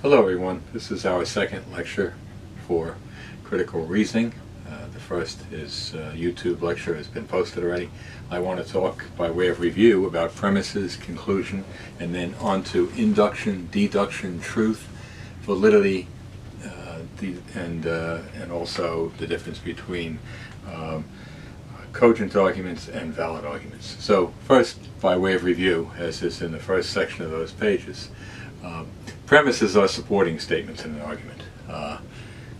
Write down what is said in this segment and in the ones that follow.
Hello everyone, this is our second lecture for critical reasoning. The first is YouTube lecture has been posted already. I want to talk by way of review about premises, conclusion, and then on to induction, deduction, truth, validity, and also the difference between cogent arguments and valid arguments. So first, by way of review, as is in the first section of those pages, premises are supporting statements in an argument.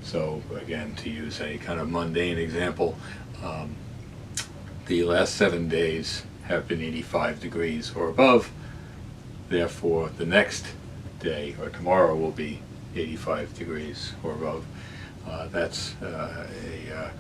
So again, to use a kind of mundane example, the last 7 days have been 85 degrees or above, therefore the next day or tomorrow will be 85 degrees or above. That's a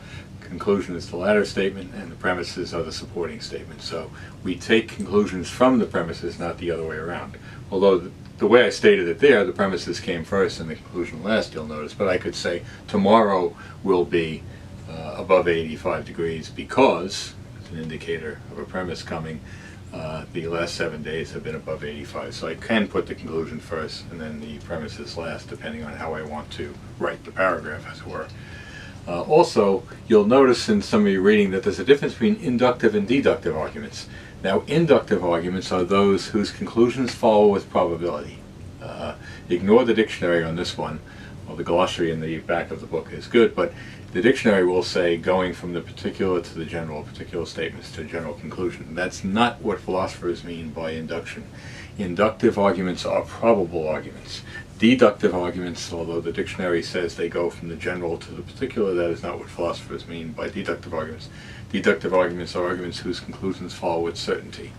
conclusion is the latter statement, and the premises are the supporting statement. So we take conclusions from the premises, not the other way around. Although the way I stated it there, the premises came first and the conclusion last, you'll notice. But I could say tomorrow will be above 85 degrees because it's an indicator of a premise coming. The last 7 days have been above 85. So I can put the conclusion first and then the premises last, depending on how I want to write the paragraph, as it were. Also, you'll notice in some of your reading that there's a difference between inductive and deductive arguments. Now, inductive arguments are those whose conclusions follow with probability. Ignore the dictionary on this one. Well, the glossary in the back of the book is good, but the dictionary will say going from the particular to the general, particular statements to general conclusion. That's not what philosophers mean by induction. Inductive arguments are probable arguments. Deductive arguments, although the dictionary says they go from the general to the particular, that is not what philosophers mean by deductive arguments. Deductive arguments are arguments whose conclusions follow with certainty.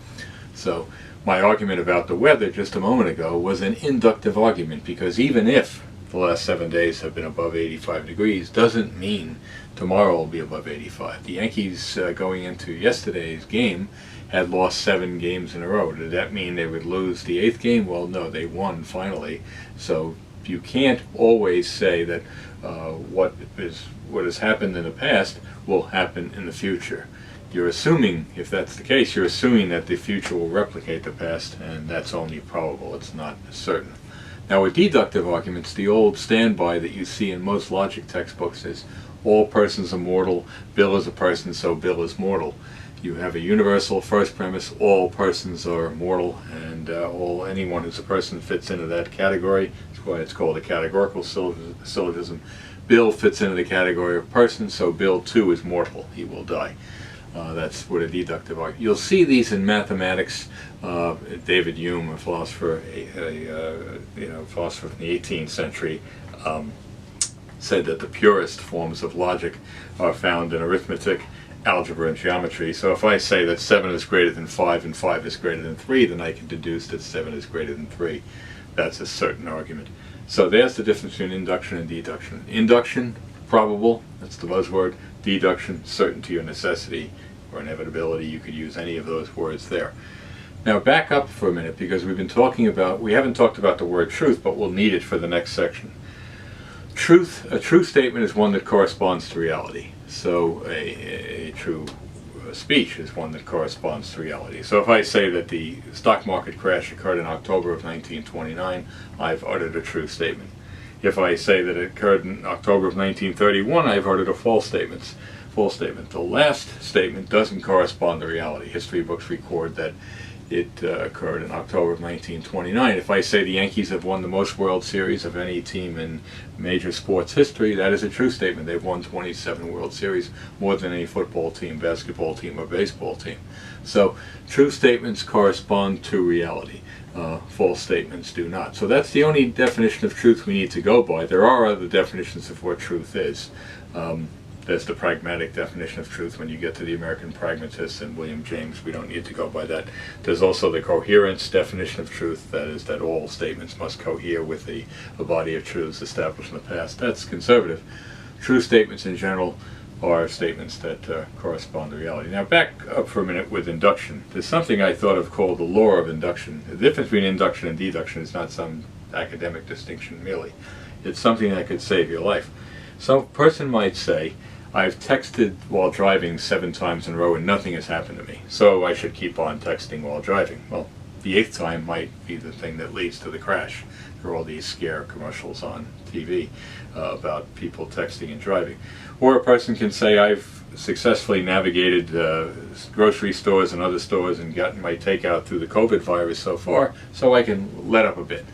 So my argument about the weather just a moment ago was an inductive argument, because even if the last 7 days have been above 85 degrees, doesn't mean tomorrow will be above 85. The Yankees, going into yesterday's game, had lost 7 games in a row. Did that mean they would lose the 8th game? Well, no, they won finally. So you can't always say that what has happened in the past will happen in the future. You're assuming, if that's the case, you're assuming that the future will replicate the past, and that's only probable. It's not certain. Now, with deductive arguments, the old standby that you see in most logic textbooks is all persons are mortal, Bill is a person, so Bill is mortal. You have a universal first premise, all persons are mortal, and anyone who's a person fits into that category. That's why it's called a categorical syllogism. Bill fits into the category of person, so Bill too is mortal, he will die. That's what a deductive argument. You'll see these in mathematics. David Hume, a philosopher, philosopher from the 18th century, said that the purest forms of logic are found in arithmetic, algebra, and geometry. So if I say that 7 is greater than 5 and 5 is greater than 3, then I can deduce that 7 is greater than 3. That's a certain argument. So there's the difference between induction and deduction. Induction, probable, that's the buzzword. Deduction, certainty or necessity or inevitability. You could use any of those words there. Now back up for a minute, because we haven't talked about the word truth, but we'll need it for the next section. A true statement is one that corresponds to reality. So a true speech is one that corresponds to reality. So if I say that the stock market crash occurred in October of 1929, I've uttered a true statement. If I say that it occurred in October of 1931, I've uttered a false statement. The last statement doesn't correspond to reality. History books record that it occurred in October of 1929. If I say the Yankees have won the most World Series of any team in major sports history, that is a true statement. They've won 27 World Series, more than any football team, basketball team, or baseball team. So true statements correspond to reality. False statements do not. So that's the only definition of truth we need to go by. There are other definitions of what truth is. There's the pragmatic definition of truth when you get to the American pragmatists and William James. We don't need to go by that. There's also the coherence definition of truth, that is that all statements must cohere with a body of truths established in the past. That's conservative. True statements in general are statements that correspond to reality. Now back up for a minute with induction. There's something I thought of called the law of induction. The difference between induction and deduction is not some academic distinction merely. It's something that could save your life. Some person might say, I've texted while driving 7 times in a row and nothing has happened to me, so I should keep on texting while driving. Well, the 8th time might be the thing that leads to the crash. There are all these scare commercials on TV about people texting and driving. Or a person can say, I've successfully navigated grocery stores and other stores and gotten my takeout through the COVID virus so far, so I can let up a bit.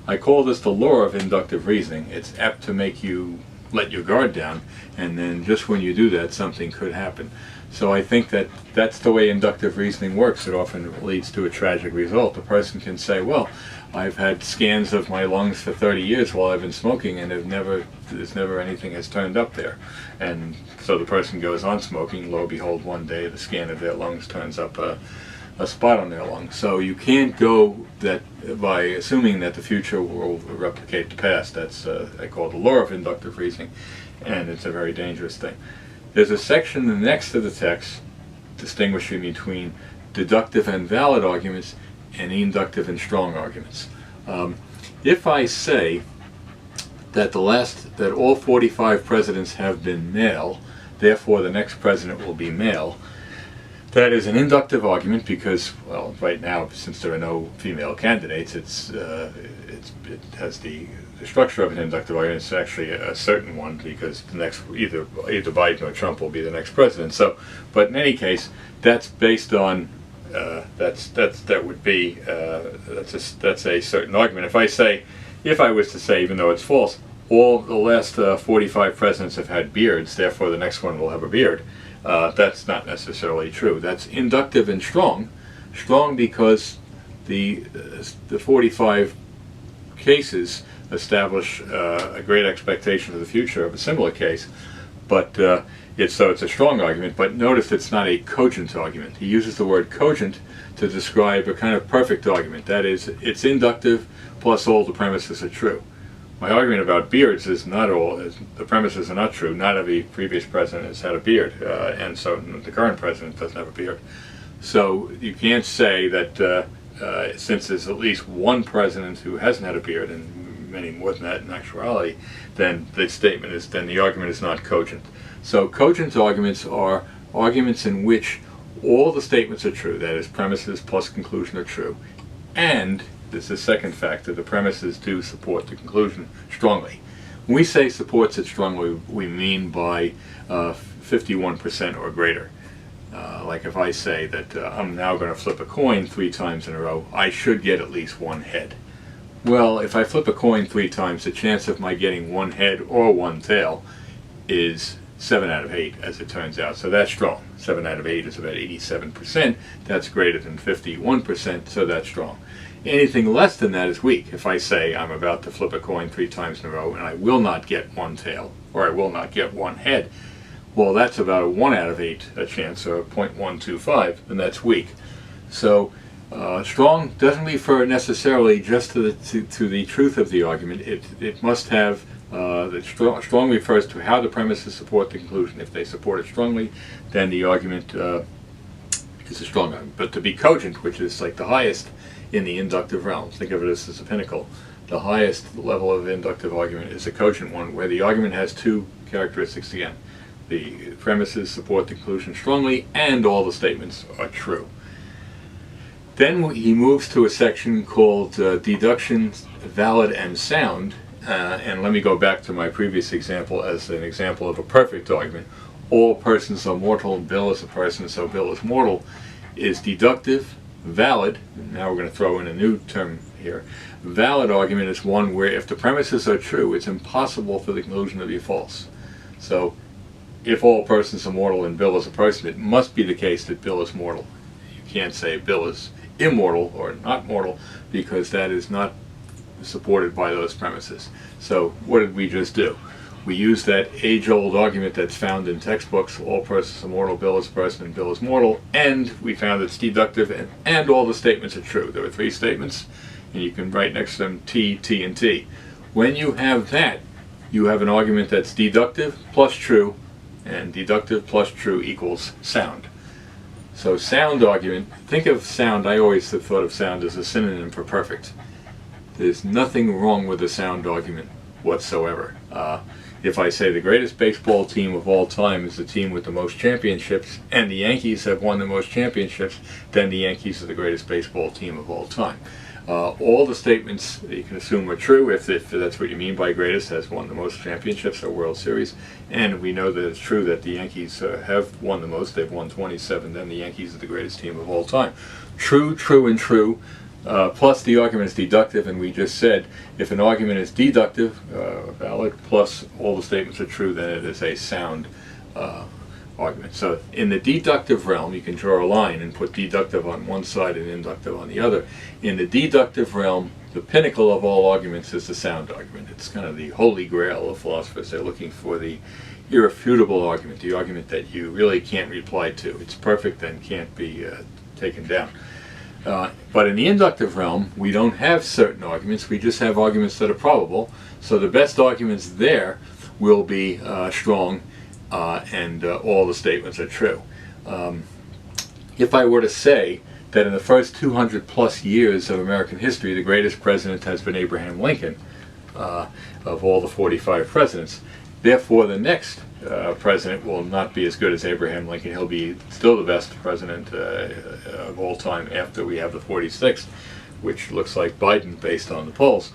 I call this the law of inductive reasoning. It's apt to make you let your guard down, and then just when you do that, something could happen. So I think that that's the way inductive reasoning works. It often leads to a tragic result. A person can say, well, I've had scans of my lungs for 30 years while I've been smoking, and there's never anything has turned up there. And so the person goes on smoking. Lo and behold, one day the scan of their lungs turns up a spot on their lung. So you can't go that by assuming that the future will replicate the past. That's I call it the law of inductive reasoning, and it's a very dangerous thing. There's a section next to the text distinguishing between deductive and valid arguments and inductive and strong arguments. If I say that all 45 presidents have been male, therefore the next president will be male, that is an inductive argument because, well, right now, since there are no female candidates, it has the structure of an inductive argument. It's actually a certain one because the next either Biden or Trump will be the next president. So, but in any case, that's based on that's a certain argument. If I was to say, even though it's false, all the last 45 presidents have had beards, therefore the next one will have a beard. That's not necessarily true. That's inductive and strong. Strong because the 45 cases establish a great expectation for the future of a similar case, but it's a strong argument. But notice it's not a cogent argument. He uses the word cogent to describe a kind of perfect argument. That is, it's inductive plus all the premises are true. My argument about beards is the premises are not true. Not every previous president has had a beard, and so the current president doesn't have a beard. So you can't say that since there's at least one president who hasn't had a beard, and many more than that in actuality, then the argument is not cogent. So cogent arguments are arguments in which all the statements are true. That is, premises plus conclusion are true, and this is the second factor. The premises do support the conclusion strongly. When we say supports it strongly, we mean by 51% or greater. Like if I say that I'm now going to flip a coin 3 times in a row, I should get at least one head. Well, if I flip a coin 3 times, the chance of my getting one head or one tail is 7 out of 8, as it turns out. So that's strong. 7 out of 8 is about 87%. That's greater than 51%, so that's strong. Anything less than that is weak. If I say I'm about to flip a coin 3 times in a row and I will not get one tail, or I will not get one head, well, that's about a 1 out of 8 chance, or 0.125, and that's weak. So strong doesn't refer necessarily just to the truth of the argument. It must have strong refers to how the premises support the conclusion. If they support it strongly, then the argument is a strong argument. But to be cogent, which is like the highest in the inductive realm, think of it as a pinnacle. The highest level of inductive argument is a cogent one, where the argument has 2 characteristics again. The premises support the conclusion strongly, and all the statements are true. Then he moves to a section called Deduction, Valid, and Sound. And let me go back to my previous example as an example of a perfect argument. All persons are mortal, and Bill is a person, so Bill is mortal, is deductive. Valid, now we're going to throw in a new term here. Valid argument is one where if the premises are true, it's impossible for the conclusion to be false. So if all persons are mortal and Bill is a person, it must be the case that Bill is mortal. You can't say Bill is immortal or not mortal, because that is not supported by those premises. So what did we just do? We used that age-old argument that's found in textbooks: all persons are mortal, Bill is a person, and Bill is mortal, and we found it's deductive, and all the statements are true. There were 3 statements, and you can write next to them T, T, and T. When you have that, you have an argument that's deductive plus true, and deductive plus true equals sound. So sound argument, think of sound, I always have thought of sound as a synonym for perfect. There's nothing wrong with a sound argument whatsoever. If I say the greatest baseball team of all time is the team with the most championships, and the Yankees have won the most championships, then the Yankees are the greatest baseball team of all time. All the statements you can assume are true, if that's what you mean by greatest, has won the most championships or World Series. And we know that it's true that the Yankees have won the most. They've won 27. Then the Yankees are the greatest team of all time. True, true, and true. Plus the argument is deductive, and we just said if an argument is deductive, valid, plus all the statements are true, then it is a sound argument. So in the deductive realm, you can draw a line and put deductive on one side and inductive on the other. In the deductive realm, the pinnacle of all arguments is the sound argument. It's kind of the holy grail of philosophers. They're looking for the irrefutable argument, the argument that you really can't reply to. It's perfect and can't be taken down. But in the inductive realm, we don't have certain arguments. We just have arguments that are probable. So the best arguments there will be strong, and all the statements are true. If I were to say that in the first 200 plus years of American history, the greatest president has been Abraham Lincoln, of all the 45 presidents, therefore the next president will not be as good as Abraham Lincoln. He'll be still the best president of all time after we have the 46th, which looks like Biden based on the polls.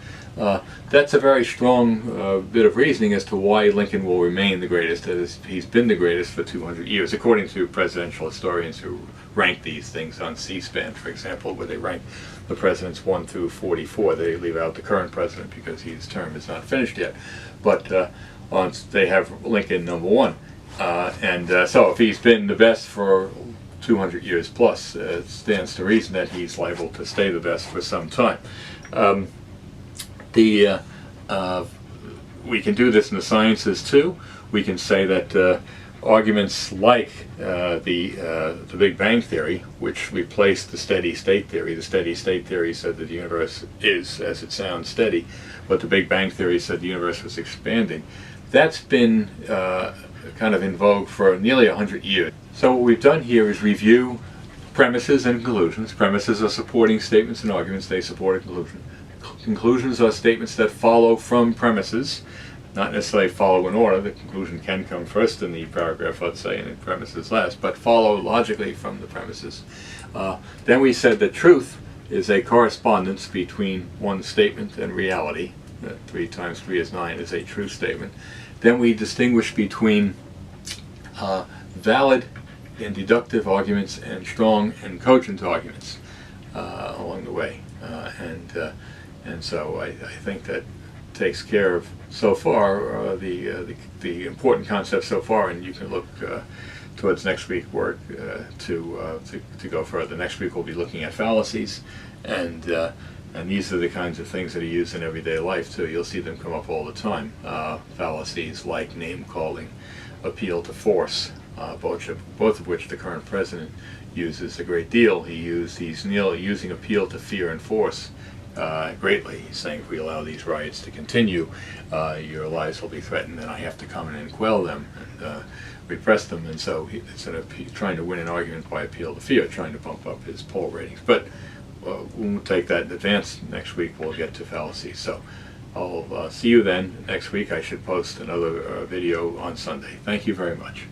That's a very strong bit of reasoning as to why Lincoln will remain the greatest, as he's been the greatest for 200 years, according to presidential historians who rank these things on C-SPAN, for example, where they rank the presidents 1 through 44. They leave out the current president because his term is not finished yet. But they have Lincoln number 1. So if he's been the best for 200 years plus, it stands to reason that he's liable to stay the best for some time. We can do this in the sciences too. We can say that arguments like the Big Bang Theory, which replaced the steady state theory. The steady state theory said that the universe is, as it sounds, steady, but the Big Bang Theory said the universe was expanding. That's been kind of in vogue for nearly 100 years. So what we've done here is review premises and conclusions. Premises are supporting statements and arguments. They support a conclusion. Conclusions are statements that follow from premises, not necessarily follow in order. The conclusion can come first in the paragraph, let's say, and the premises last, but follow logically from the premises. Then we said that truth is a correspondence between one statement and reality. 3 times 3 is 9 is a true statement. Then we distinguish between valid and deductive arguments and strong and cogent arguments along the way. And so I think that takes care of, so far, the important concepts so far, and you can look towards next week's work to go further. Next week we'll be looking at fallacies, and these are the kinds of things that are used in everyday life too. You'll see them come up all the time. Fallacies like name-calling, appeal to force, both of which the current president uses a great deal. He's nearly using appeal to fear and force greatly. He's saying if we allow these riots to continue, your lives will be threatened, and I have to come in and quell them and repress them. And so he's trying to win an argument by appeal to fear, trying to bump up his poll ratings. But we'll take that in advance. Next week we'll get to fallacies. So I'll see you then. Next week I should post another video on Sunday. Thank you very much.